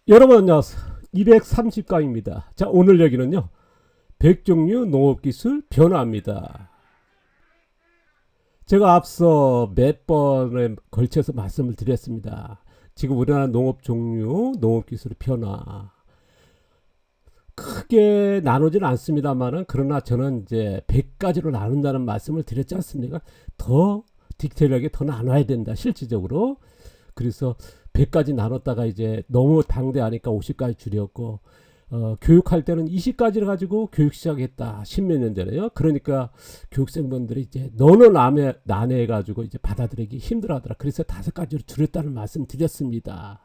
여러분 안녕하세요. 230강입니다. 자, 오늘 얘기는요. 백종류 농업기술 변화입니다. 제가 앞서 몇 번에 걸쳐서 말씀을 드렸습니다. 지금 우리나라 농업 종류, 농업기술의 변화. 크게 나누지는 않습니다만은 그러나 저는 이제 100가지로 나눈다는 말씀을 드렸지 않습니까? 더 디테일하게 더 나눠야 된다. 실질적으로. 그래서 100가지 나눴다가 이제 너무 방대하니까 50가지 줄였고 교육할 때는 20가지를 가지고 교육 시작했다. 십몇 년 전에요. 그러니까 교육생분들이 이제 너무 난해해 가지고 이제 받아들이기 힘들어하더라. 그래서 5가지로 줄였다는 말씀 드렸습니다.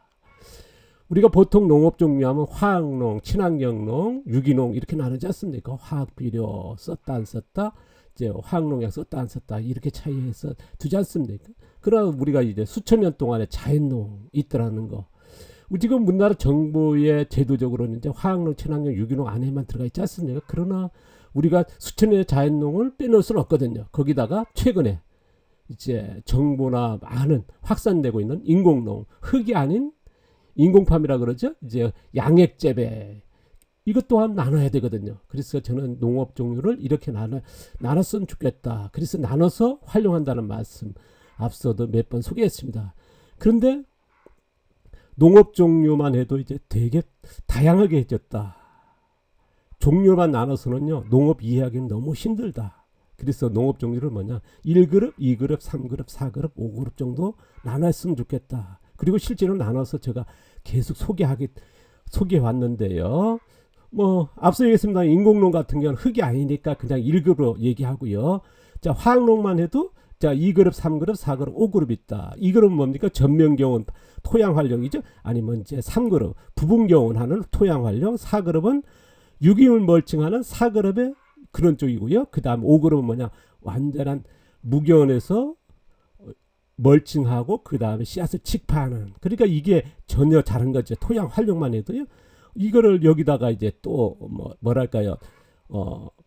우리가 보통 농업 종류하면 화학농, 친환경농, 유기농 이렇게 나누지 않습니까? 화학비료 썼다 안 썼다, 이제 화학농약 썼다 안 썼다 이렇게 차이해서 두지 않습니까? 그러나 우리가 이제 수천 년 동안에 자연농 있더라는 거. 지금 우리나라 정부의 제도적으로는 이제 화학농, 친환경, 유기농 안에만 들어가 있지 않습니까? 그러나 우리가 수천 년의 자연농을 빼놓을 수는 없거든요. 거기다가 최근에 이제 정부나 많은 확산되고 있는 인공농, 흙이 아닌 인공팜이라 그러죠. 이제 양액 재배 이것 또한 나눠야 되거든요. 그래서 저는 농업 종류를 이렇게 나눴으면 좋겠다. 그래서 나눠서 활용한다는 말씀 앞서도 몇 번 소개했습니다. 그런데 농업 종류만 해도 이제 되게 다양하게 해졌다. 종류만 나눠서는요 농업 이해하기는 너무 힘들다. 그래서 농업 종류를 뭐냐 1그룹, 2그룹, 3그룹, 4그룹, 5그룹 정도 나눴으면 좋겠다. 그리고 실제로 나눠서 제가 계속 소개해 왔는데요. 뭐 앞서 얘기했습니다. 인공농 같은 경우는 흙이 아니니까 그냥 1급으로 얘기하고요. 자, 화학농만 해도 자 2그룹, 3그룹, 4그룹, 5그룹 있다. 2그룹은 뭡니까? 전면경운 토양 활용이죠. 아니면 이제 3그룹 부분경운하는 토양 활용, 4그룹은 유기물 멀칭하는 4그룹의 그런 쪽이고요. 그 다음 5그룹은 뭐냐? 완전한 무경운에서 멀칭하고 그 다음에 씨앗을 직파하는. 그러니까 이게 전혀 다른 거죠. 토양 활용만 해도요. 이거를 여기다가 이제 또 뭐랄까요?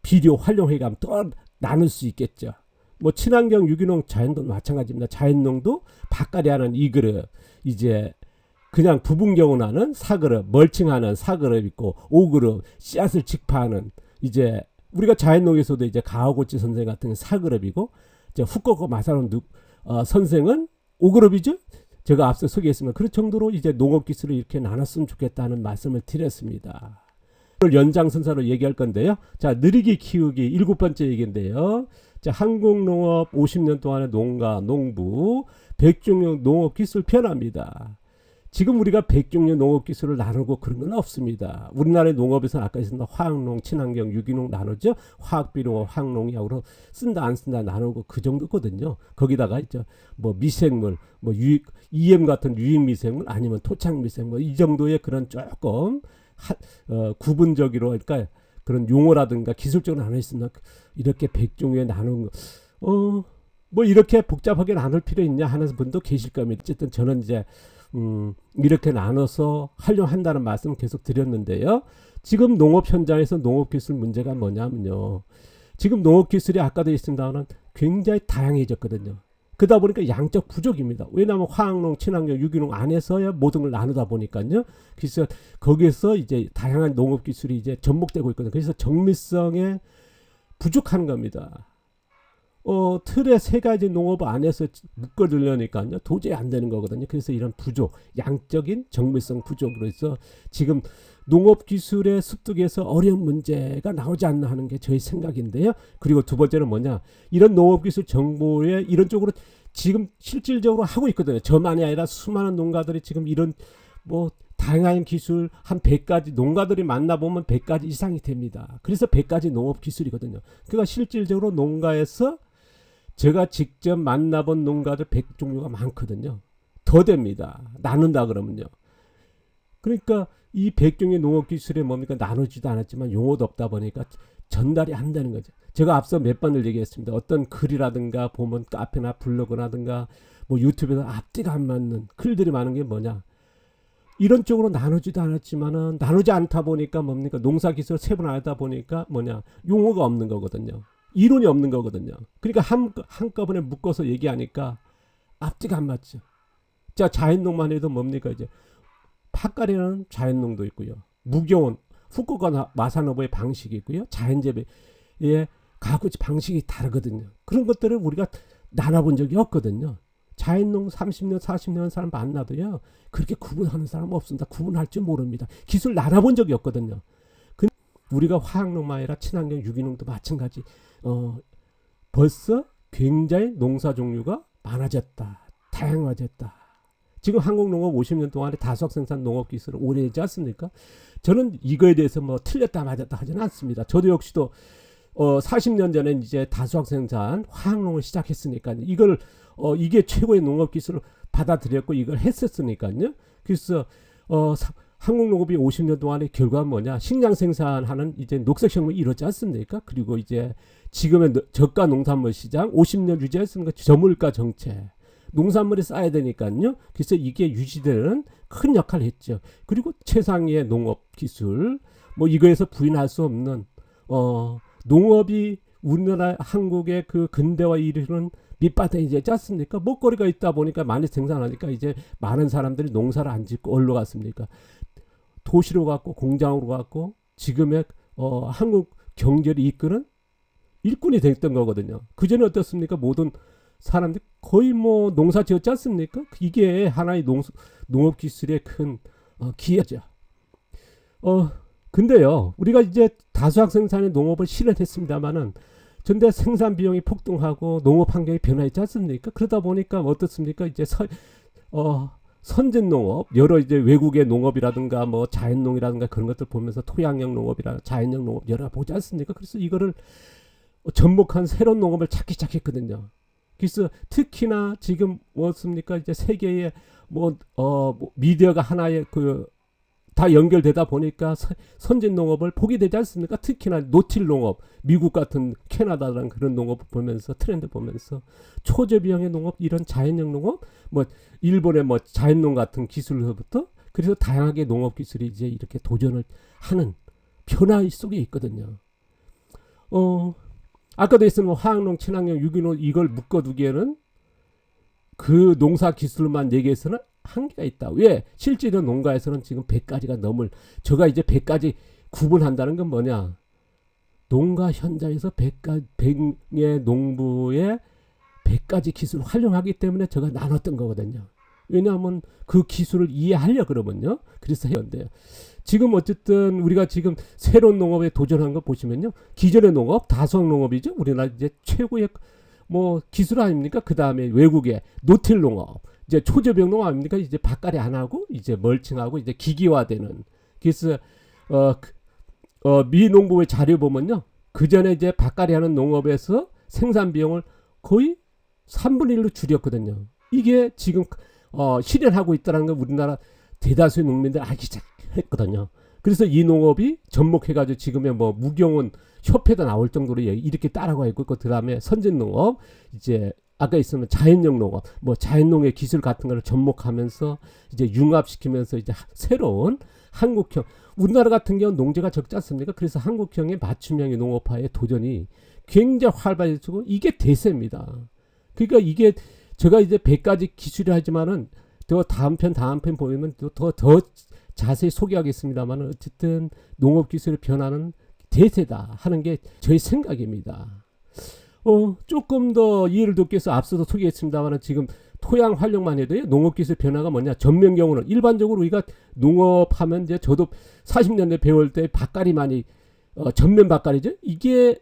비료 활용해 가면 또 나눌 수 있겠죠. 뭐 친환경, 유기농, 자연농도 마찬가지입니다. 자연농도 바깥에 하는 2그룹, 이제 그냥 부분경운하는 4그룹, 멀칭하는 4그룹 있고 5그룹 씨앗을 직파하는 이제 우리가 자연농에서도 이제 가오고치 선생 같은 4그룹이고 이제 후쿠오카 마사노 선생은 5그룹이죠. 제가 앞서 소개했습니다. 그런 정도로 이제 농업 기술을 이렇게 나눴으면 좋겠다는 말씀을 드렸습니다. 오늘 연장선상으로 얘기할 건데요. 자, 느리게 키우기 7번째 얘기인데요. 자, 한국 농업 50년 동안의 농가, 농부, 백종류 농업 기술 변화입니다. 지금 우리가 백종류 농업 기술을 나누고 그런 건 없습니다. 우리나라의 농업에서는 아까 했습니다. 화학농, 친환경, 유기농 나누죠. 화학비료, 화학농약으로 쓴다 안 쓴다 나누고 그 정도거든요. 거기다가 이제 뭐 미생물, 뭐 EM 같은 유익 미생물 아니면 토착 미생물 이 정도의 그런 조금 구분적으로 그러니까 그런 용어라든가 기술적으로 나눠 있습니다. 이렇게 백종류에 나누는 거, 뭐 이렇게 복잡하게 나눌 필요 있냐 하는 분도 계실 겁니다. 어쨌든 저는 이제 이렇게 나눠서 활용한다는 말씀 계속 드렸는데요. 지금 농업 현장에서 농업기술 문제가 뭐냐면요. 지금 농업기술이 아까도 있습니다만 굉장히 다양해졌거든요. 그러다 보니까 양적 부족입니다. 왜냐하면 화학농, 친환경, 유기농 안에서야 모든 걸 나누다 보니까요. 그래서 거기에서 이제 다양한 농업기술이 이제 접목되고 있거든요. 그래서 정밀성에 부족한 겁니다. 틀에 3가지 농업 안에서 묶어두려니까요 도저히 안 되는 거거든요. 그래서 이런 부족, 양적인 정밀성 부족으로 해서 지금 농업 기술의 습득에서 어려운 문제가 나오지 않나 하는 게 저희 생각인데요. 그리고 두 번째는 뭐냐, 이런 농업 기술 정보에 이런 쪽으로 지금 실질적으로 하고 있거든요. 저만이 아니라 수많은 농가들이 지금 이런 뭐 다양한 기술 한 100가지 농가들이 만나보면 100가지 이상이 됩니다. 그래서 100가지 농업 기술이거든요. 그러니까 실질적으로 농가에서 제가 직접 만나본 농가들 100종류가 많거든요. 더 됩니다. 나눈다 그러면요. 그러니까 이 100종의 농업 기술이 뭡니까? 나누지도 않았지만 용어도 없다 보니까 전달이 안 되는 거죠. 제가 앞서 몇 번을 얘기했습니다. 어떤 글이라든가 보면 카페나 블로그라든가 뭐 유튜브에서 앞뒤가 안 맞는 글들이 많은 게 뭐냐? 이런 쪽으로 나누지도 않았지만은 나누지 않다 보니까 뭡니까? 농사 기술 세분화하다 보니까 뭐냐? 용어가 없는 거거든요. 이론이 없는 거거든요. 그러니까 한꺼번에 묶어서 얘기하니까 앞뒤가 안 맞죠. 자, 자연농만 해도 뭡니까? 이제 밭갈이는 자연농도 있고요. 무경운 후쿠오카 마사노부의 방식이 있고요. 자연재배의 가구 방식이 다르거든요. 그런 것들을 우리가 나눠본 적이 없거든요. 자연농 30년 40년 사람 만나도요. 그렇게 구분하는 사람 없습니다. 구분할 줄 모릅니다. 기술 나눠본 적이 없거든요. 우리가 화학농만 아니라 친환경 유기농도 마찬가지. 벌써 굉장히 농사 종류가 많아졌다. 다양화졌다. 지금 한국 농업 50년 동안에 다수학 생산 농업 기술을 오래되지 않습니까? 저는 이거에 대해서 뭐 틀렸다 맞았다 하지는 않습니다. 저도 역시도 40년 전에 이제 다수학 생산 화학농을 시작했으니까요. 이걸 이게 최고의 농업 기술을 받아들였고 이걸 했었으니까요. 그래서 한국 농업이 50년 동안의 결과는 뭐냐? 식량 생산하는 이제 녹색혁명이 이루어지지 않습니까? 그리고 이제 지금의 저가 농산물 시장 50년 유지했으니까 저물가 정책. 농산물이 쌓여야 되니까요. 그래서 이게 유지되는 큰 역할을 했죠. 그리고 최상위의 농업 기술, 뭐 이거에서 부인할 수 없는 농업이 우리나라 한국의 그 근대화 이르는 밑바탕이 되지 않습니까? 먹거리가 있다 보니까 많이 생산하니까 이제 많은 사람들이 농사를 안 짓고 어디로 갔습니까? 도시로 갔고 공장으로 갔고 지금의 한국 경제를 이끄는 일꾼이 됐던 거거든요. 그전에 어떻습니까? 모든 사람들이 거의 뭐 농사 지었지 않습니까? 이게 하나의 농업 기술의 큰 기여죠. 근데요, 우리가 이제 다수학 생산의 농업을 실현했습니다만은 근데 생산 비용이 폭등하고 농업 환경이 변화했지 않습니까? 그러다 보니까 어떻습니까? 이제 선진 농업, 여러 이제 외국의 농업이라든가 뭐 자연농이라든가 그런 것들 보면서 토양형 농업이라 자연형 농업 여러 보지 않습니까? 그래서 이거를 접목한 새로운 농업을 찾기 시작했거든요. 그래서 특히나 지금 뭐습니까? 이제 세계의 미디어가 하나의 다 연결되다 보니까 선진 농업을 보게 되지 않습니까? 특히나 노틸 농업, 미국 같은 캐나다라는 그런 농업을 보면서 트렌드 보면서 초저비용의 농업, 이런 자연형 농업, 뭐 일본의 뭐 자연농 같은 기술로부터 그래서 다양하게 농업 기술이 이제 이렇게 도전을 하는 변화 속에 있거든요. 아까도 했으면 화학농, 친환경, 유기농 이걸 묶어두기에는 그 농사 기술만 얘기해서는 한계가 있다. 왜? 실제로 농가에서는 지금 100가지가 넘을, 제가 이제 100가지 구분한다는 건 뭐냐? 농가 현장에서 100의 농부의 100가지 기술을 활용하기 때문에 제가 나눴던 거거든요. 왜냐하면 그 기술을 이해하려 그러면요. 그래서 해야 지금 어쨌든 우리가 지금 새로운 농업에 도전한 거 보시면요. 기존의 농업, 다수학 농업이죠. 우리나라 이제 최고의 뭐 기술 아닙니까? 그 다음에 외국의 노틸 농업, 이제 초저병 농업 아닙니까? 이제 밭갈이 안 하고 이제 멀칭하고 이제 기기화되는. 그래서 미 농부의 자료 보면요. 그 전에 이제 밭갈이 하는 농업에서 생산 비용을 거의 3분의 1로 줄였거든요. 이게 지금 실현하고 있다는 건 우리나라 대다수의 농민들 알기 시작했거든요. 그래서 이 농업이 접목해가지고 지금의 뭐 무경운 협회도 나올 정도로 이렇게 따라가고 있고, 그 다음에 선진 농업, 이제 아까 있으면 자연형 농업, 뭐 자연농의 기술 같은 걸 접목하면서 이제 융합시키면서 이제 새로운 한국형, 우리나라 같은 경우는 농지가 적지 않습니까? 그래서 한국형의 맞춤형의 농업화의 도전이 굉장히 활발해지고 이게 대세입니다. 그러니까 이게 제가 이제 100가지 기술이 하지만은 더 다음 편 보면 더 자세히 소개하겠습니다만 어쨌든 농업 기술의 변화는 대세다 하는 게 저희 생각입니다. 조금 더 이해를 돕기 위해서 앞서도 소개했습니다만 지금 토양 활용만 해도요, 농업 기술 변화가 뭐냐? 전면 경우는 일반적으로 우리가 농업하면 이제 저도 40년대 배울 때 밭갈이 많이 전면 밭갈이죠. 이게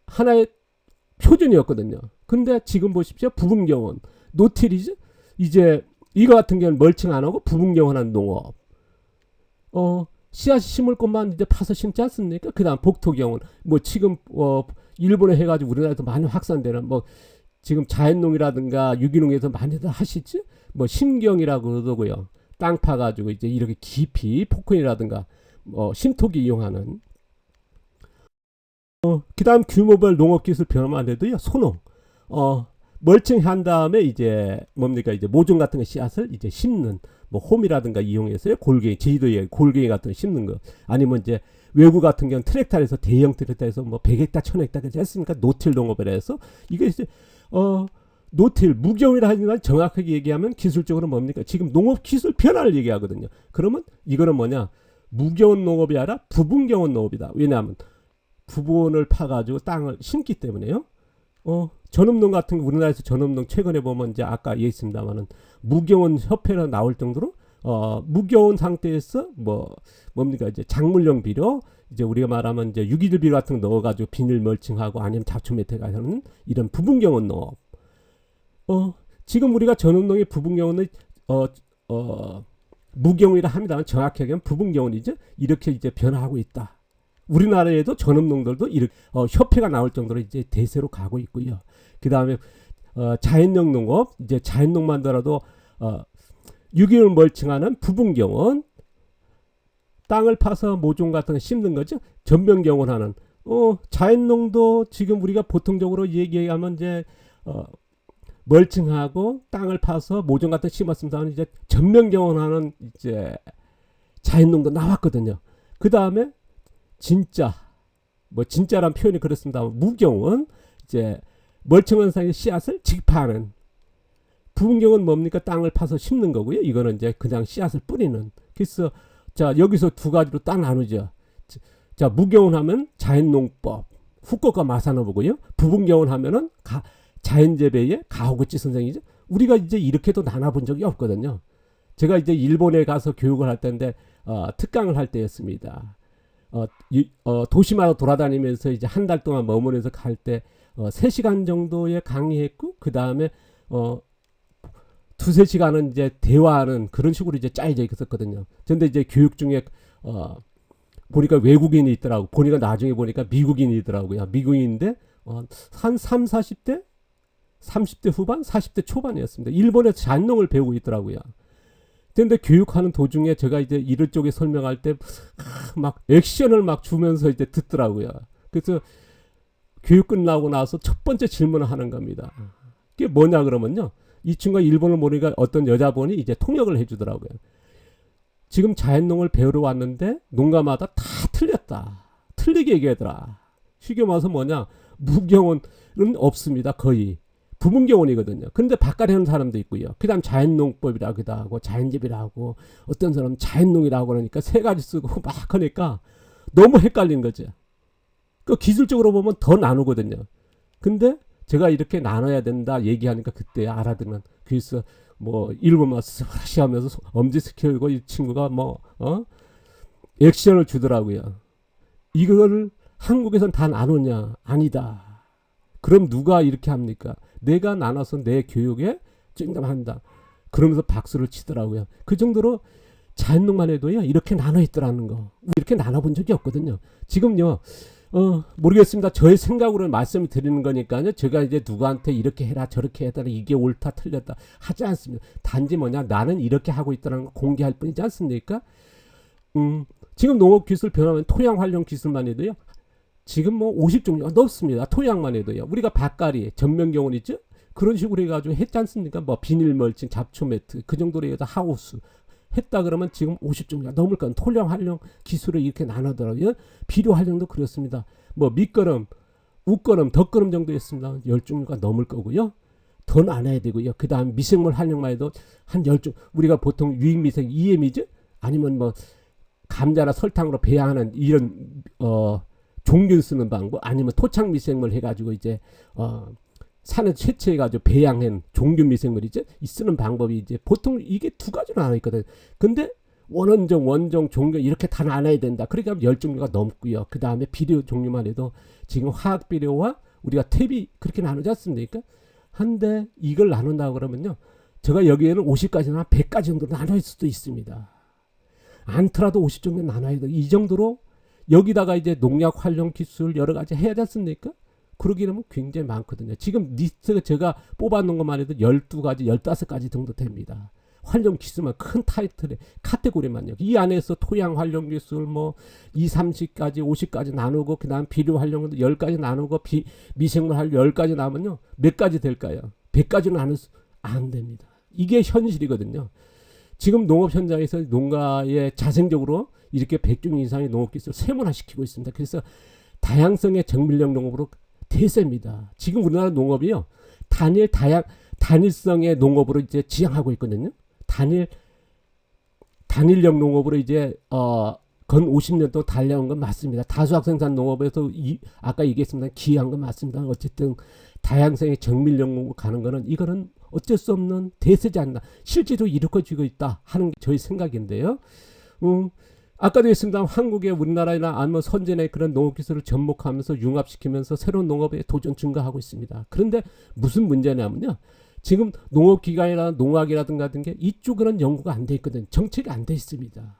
하나의 표준이었거든요. 근데 지금 보십시오. 부분경원, 노틸이죠. 이제 이거 같은 경우는 멀칭 안 하고 부분경원하는 농업. 씨앗 심을 것만 이제 파서 심지 않습니까? 그 다음 복토경원, 뭐 지금 일본에 해가지고 우리나라에도 많이 확산되는 뭐 지금 자연농이라든가 유기농에서 많이들 하시지? 뭐 심경이라고 그러더고요. 땅 파가지고 이제 이렇게 깊이 포크이라든가 심토기 이용하는. 그 다음 규모별 농업기술 변화만 해도요, 소농. 멀칭한 다음에 이제 뭡니까? 이제 모종 같은 거 씨앗을 이제 심는, 뭐 홈이라든가 이용해서요, 골갱이, 제주도에 골갱이 같은 거 심는 거. 아니면 이제 외국 같은 경우는 트랙터에서 대형 트랙터에서 뭐 100헥타, 1000헥타까지 했으니까 노틸 농업을 해서 이게 이제 노틸 무경이라 하지만 정확하게 얘기하면 기술적으로 뭡니까? 지금 농업 기술 변화를 얘기하거든요. 그러면 이거는 뭐냐? 무경운 농업이 아니라 부분경운 농업이다. 왜냐하면 부분을 파가지고 땅을 심기 때문에요. 전업농 같은 거 우리나라에서 전업농 최근에 보면 이제 아까 얘기했습니다만은 무경운 협회가 나올 정도로 무경운 상태에서 뭡니까 이제 작물용 비료 이제 우리가 말하면 이제 유기질 비료 같은 거 넣어가지고 비닐 멀칭하고 아니면 잡초 매태가 하는 이런 부분경운 농업. 지금 우리가 전업농의 부분경운은 무경운이라 합니다만 정확히 얘기하면 부분경운이죠. 이렇게 이제 변화하고 있다. 우리나라에도 전업농들도 이렇게 협회가 나올 정도로 이제 대세로 가고 있고요. 그 다음에 자연용 농업 이제 자연농만더라도 유기물 멀칭하는 부분경운 땅을 파서 모종 같은 거 심는 거죠. 전면경운하는 자연농도 지금 우리가 보통적으로 얘기하면 이제 멀칭하고 땅을 파서 모종 같은 거 심었습니다. 이제 전면경운하는 이제 자연농도 나왔거든요. 그 다음에 진짜란 표현이 그렇습니다. 무경운 이제 멀칭한 사이에 씨앗을 직파하는 부분경은 뭡니까? 땅을 파서 심는 거고요. 이거는 이제 그냥 씨앗을 뿌리는. 그래서 자 여기서 두 가지로 딱 나누죠. 자 무경운 하면 자연농법 후꺼가 마사노보고요. 부분경운 하면은 자연재배의 가호구치 선생이죠. 우리가 이제 이렇게도 나눠본 적이 없거든요. 제가 이제 일본에 가서 교육을 할 때인데 특강을 할 때였습니다. 도시마다 돌아다니면서 이제 한 달 동안 머무르면서 갈 때 3시간 정도의 강의했고 그 다음에 2-3시간은 이제 대화하는 그런 식으로 이제 짜여져 있었거든요. 근데 이제 교육 중에 보니까 외국인이 있더라고. 보니까 나중에 보니까 미국인이더라고요. 미국인인데 한 30대 후반, 40대 초반이었습니다. 일본에서 잔농을 배우고 있더라고요. 근데 교육하는 도중에 제가 이제 이런 쪽에 설명할 때 막 액션을 막 주면서 이제 듣더라고요. 그래서 교육 끝나고 나서 첫 번째 질문을 하는 겁니다. 그게 뭐냐 그러면요. 이 친구가 일본을 모르니까 어떤 여자분이 이제 통역을 해주더라고요. 지금 자연농을 배우러 왔는데 농가마다 다 틀렸다. 틀리게 얘기하더라. 쉽게 말해서 뭐냐. 무경운은 없습니다. 거의. 부분경운이거든요. 그런데 바깥에 하는 사람도 있고요. 그 다음 자연농법이라고도 하고 자연재배라고 어떤 사람은 자연농이라고 그러니까 3가지 쓰고 막 하니까 너무 헷갈린 거죠. 그 기술적으로 보면 더 나누거든요. 근데 제가 이렇게 나눠야 된다 얘기하니까 그때 알아들으면 그래서 일본말 스라시 하면서 엄지스키 고 이 친구가 액션을 주더라고요. 이걸 한국에선 다 나누냐? 아니다. 그럼 누가 이렇게 합니까? 내가 나눠서 내 교육에 찡담한다. 그러면서 박수를 치더라고요. 그 정도로 자연농만 해도요. 이렇게 나눠 있더라는 거. 이렇게 나눠본 적이 없거든요. 지금요. 모르겠습니다. 저의 생각으로 말씀을 드리는 거니까요. 제가 이제 누구한테 이렇게 해라 저렇게 해라 이게 옳다 틀렸다 하지 않습니다. 단지 나는 이렇게 하고 있다는 걸 공개할 뿐이지 않습니까? 지금 농업기술 변화면 토양 활용 기술만 해도요. 지금 50종류가 넘습니다. 토양만 해도요. 우리가 밭갈이 전면경운 있죠? 그런 식으로 해가지고 했지 않습니까? 비닐 멀칭, 잡초 매트 그 정도로 해서 하우스 했다 그러면 지금 50종류가 넘을 거예요. 토양 활용 기술을 이렇게 나누더라고요. 비료 활용도 그렇습니다. 밑거름, 웃거름, 덧거름 정도 했습니다. 10종류가 넘을 거고요. 더 나눠야 되고요. 그 다음 미생물 활용만 해도 한 10종. 우리가 보통 유익미생 EM이죠? 아니면 감자나 설탕으로 배양하는 이런 종균 쓰는 방법 아니면 토착 미생물 해가지고 이제 산을 채취해가지고 배양한 종균 미생물이죠. 이 쓰는 방법이 이제 보통 이게 2가지로 나눠 있거든. 근데 원원종, 원종, 종균 이렇게 다 나눠야 된다. 그러니까 10종류가 넘고요. 그 다음에 비료 종류만 해도 지금 화학 비료와 우리가 탭이 그렇게 나누지 않습니까? 한데 이걸 나눈다고 그러면요. 제가 여기에는 50가지나 100가지 정도 나눠 있을 수도 있습니다. 않더라도 50종류 나눠야 돼. 이 정도로 여기다가 이제 농약 활용 기술 여러 가지 해야 되지 않습니까? 그러기 되면 굉장히 많거든요. 지금 리스트가 제가 뽑아놓은 것만 해도 12가지, 15가지 정도 됩니다. 활용 기술만 큰 타이틀에 카테고리만요. 이 안에서 토양 활용 기술 20-30가지, 50가지 나누고 그 다음 비료 활용도 10가지 나누고 미생물 활용 10가지 나누면요. 몇 가지 될까요? 100가지는 안 됩니다. 이게 현실이거든요. 지금 농업 현장에서 농가에 자생적으로 이렇게 100종 이상의 농업기술을 세분화시키고 있습니다. 그래서 다양성의 정밀력 농업으로 대세입니다. 지금 우리나라 농업이요. 단일 단일성의 농업으로 이제 지향하고 있거든요. 단일형 농업으로 이제 건 50년 동안 달려온 건 맞습니다. 다수학 생산 농업에서 아까 얘기했습니다. 기여한 건 맞습니다. 어쨌든 다양성의 정밀형 농업 가는 거는 이거는 어쩔 수 없는 대세지 않나. 실제로 이루어지고 있다 하는 게 저희 생각인데요. 아까도 했습니다. 한국의 우리나라나 아니면 선진의 그런 농업 기술을 접목하면서 융합시키면서 새로운 농업의 도전 증가하고 있습니다. 그런데 무슨 문제냐면요. 지금 농업기관이나 농학이라든가 같은 게 이쪽은 연구가 안 돼 있거든요. 정책이 안 돼 있습니다.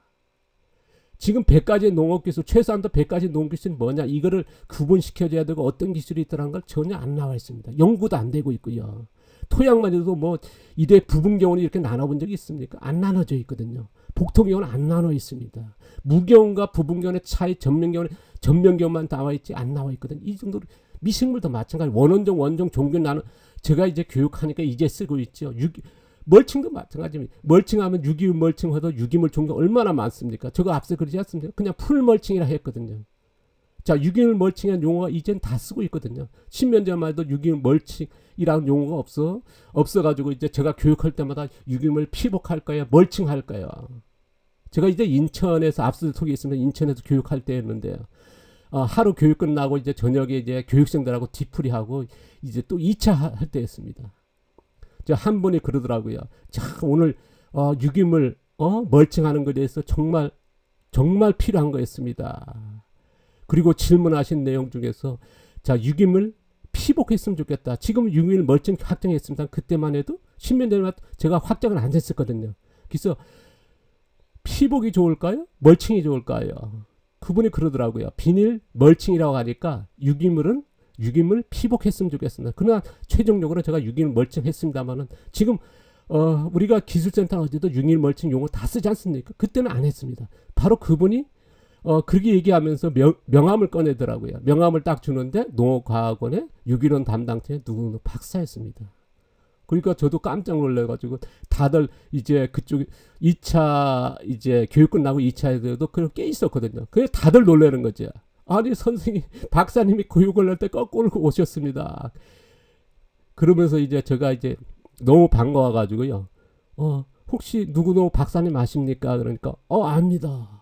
지금 100가지 농업기술, 최소한도 100가지 농업기술이 뭐냐, 이거를 구분시켜줘야 되고 어떤 기술이 있다는 걸 전혀 안 나와 있습니다. 연구도 안 되고 있고요. 토양만 해도 뭐 이대 부분경원이 이렇게 나눠본 적이 있습니까? 안 나눠져 있거든요. 복토경원은 안 나눠 있습니다. 무경원과 부분경원의 차이, 전면경원만 나와 있지 안 나와 있거든요. 이 정도로 미생물도 마찬가지. 원원종, 원종, 종균 나는 제가 이제 교육하니까 이제 쓰고 있죠. 멀칭도 마찬가지입니다. 멀칭하면 유기물 멀칭해도 유기물 종류 얼마나 많습니까? 저거 앞서 그러지 않습니까? 그냥 풀 멀칭이라 했거든요. 자, 유기물 멀칭이라는 용어가 이젠 다 쓰고 있거든요. 10년 전만 해도 유기물 멀칭이라는 용어가 없어가지고 이제 제가 교육할 때마다 유기물 피복할까요? 멀칭할까요? 제가 이제 인천에서 앞서 소개했습니다. 인천에서 교육할 때였는데요. 하루 교육 끝나고 이제 저녁에 이제 교육생들하고 뒤풀이하고 이제 또 2차 할 때였습니다. 한 분이 그러더라고요. 자, 오늘 유기물 멀칭하는 것에 대해서 정말 필요한 거였습니다. 그리고 질문하신 내용 중에서 자, 유기물 피복했으면 좋겠다. 지금 유기물 멀칭 확정했습니다. 그때만 해도 10년 전에 제가 확정을 안 했었거든요. 그래서 피복이 좋을까요? 멀칭이 좋을까요? 그분이 그러더라고요. 비닐 멀칭이라고 하니까 유기물 피복했으면 좋겠습니다. 그러나 최종적으로 제가 유기물 멀칭했습니다만은 지금 우리가 기술센터 어제도 유기물 멀칭 용어 다 쓰지 않습니까? 그때는 안 했습니다. 바로 그분이 그렇게 얘기하면서 명함을 꺼내더라고요. 명함을 딱 주는데 농업과학원의 유기론 담당자의 누구 박사였습니다. 그러니까 저도 깜짝 놀래가지고 다들 이제 그쪽 2차 이제 교육 끝나고 2차에도 그렇게 있었거든요. 그래서 다들 놀라는 거죠. 아니 선생님 박사님이 교육을 할 때 거꾸로 오셨습니다. 그러면서 이제 제가 이제 너무 반가워가지고요. 혹시 누구 박사님 아십니까? 그러니까 압니다.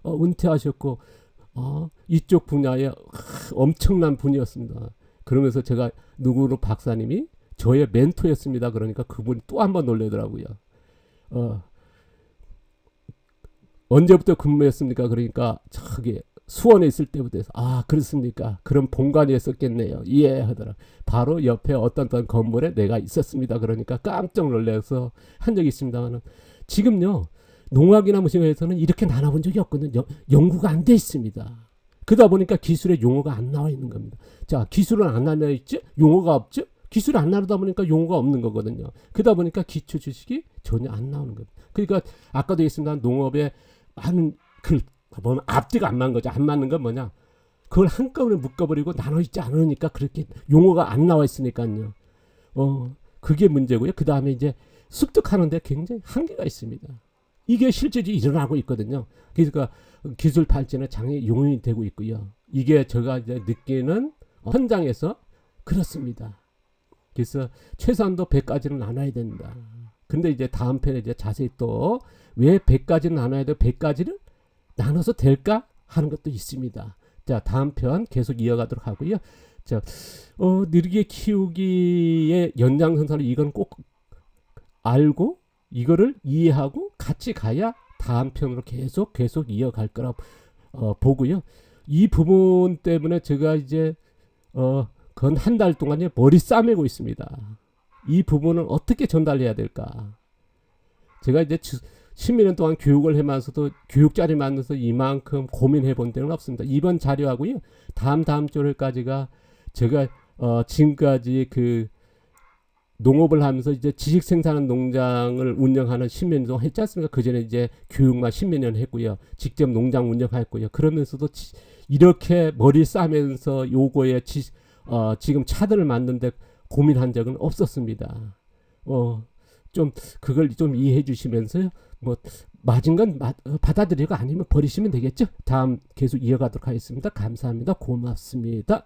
은퇴하셨고 이쪽 분야에 엄청난 분이었습니다. 그러면서 제가 누구 박사님이 저의 멘토였습니다. 그러니까 그분이 또 한 번 놀래더라고요. 언제부터 근무했습니까? 그러니까 저기 수원에 있을 때부터 해서 그렇습니까? 그럼 본관이 했었겠네요. 예 하더라. 바로 옆에 어떤 건물에 내가 있었습니다. 그러니까 깜짝 놀라서 한 적이 있습니다만 지금요 농학이나 무엇인가에서는 이렇게 나눠본 적이 없거든요. 연구가 안 돼 있습니다. 그러다 보니까 기술의 용어가 안 나와 있는 겁니다. 자, 기술은 안 나눠 있지? 용어가 없죠? 기술이 안 나누다 보니까 용어가 없는 거거든요. 그러다 보니까 기초 지식이 전혀 안 나오는 겁니다. 그러니까 아까도 했습니다. 농업에 하는 보면 앞뒤가 안 맞는 거죠. 안 맞는 건 뭐냐? 그걸 한꺼번에 묶어버리고 나눠 있지 않으니까 그렇게 용어가 안 나와 있으니까요. 그게 문제고요. 그 다음에 이제 습득하는데 굉장히 한계가 있습니다. 이게 실제로 일어나고 있거든요. 그러니까 기술 발전의 장애 요인이 되고 있고요. 이게 제가 이제 느끼는 현장에서 그렇습니다. 그래서 최소한도 100가지는 나눠야 된다. 근데 이제 다음 편에 이제 자세히 또 왜 100가지는 나눠야 돼? 100가지를 나눠서 될까? 하는 것도 있습니다. 자, 다음 편 계속 이어가도록 하고요. 자, 느리게 키우기의 연장선상을 이건 꼭 알고 이거를 이해하고 같이 가야 다음 편으로 계속 이어갈 거라 보고요. 이 부분 때문에 제가 이제 건 한 달 동안 머리 싸매고 있습니다. 이 부분을 어떻게 전달해야 될까? 제가 이제 10년 동안 교육을 해면서도 교육 자리 만들어서 이만큼 고민해 본 데는 없습니다. 이번 자료하고요. 다음 주일까지가 제가 지금까지 그 농업을 하면서 이제 지식 생산하는 농장을 운영하는 10년 동안 했지 않습니까? 그 전에 이제 교육만 10몇 년 했고요. 직접 농장 운영했고요. 그러면서도 이렇게 머리 싸면서 요거에 지금 차들을 만드는데 고민한 적은 없었습니다. 좀 그걸 좀 이해해 주시면서요. 뭐 맞은 건 받아들이고 아니면 버리시면 되겠죠. 다음 계속 이어가도록 하겠습니다. 감사합니다. 고맙습니다.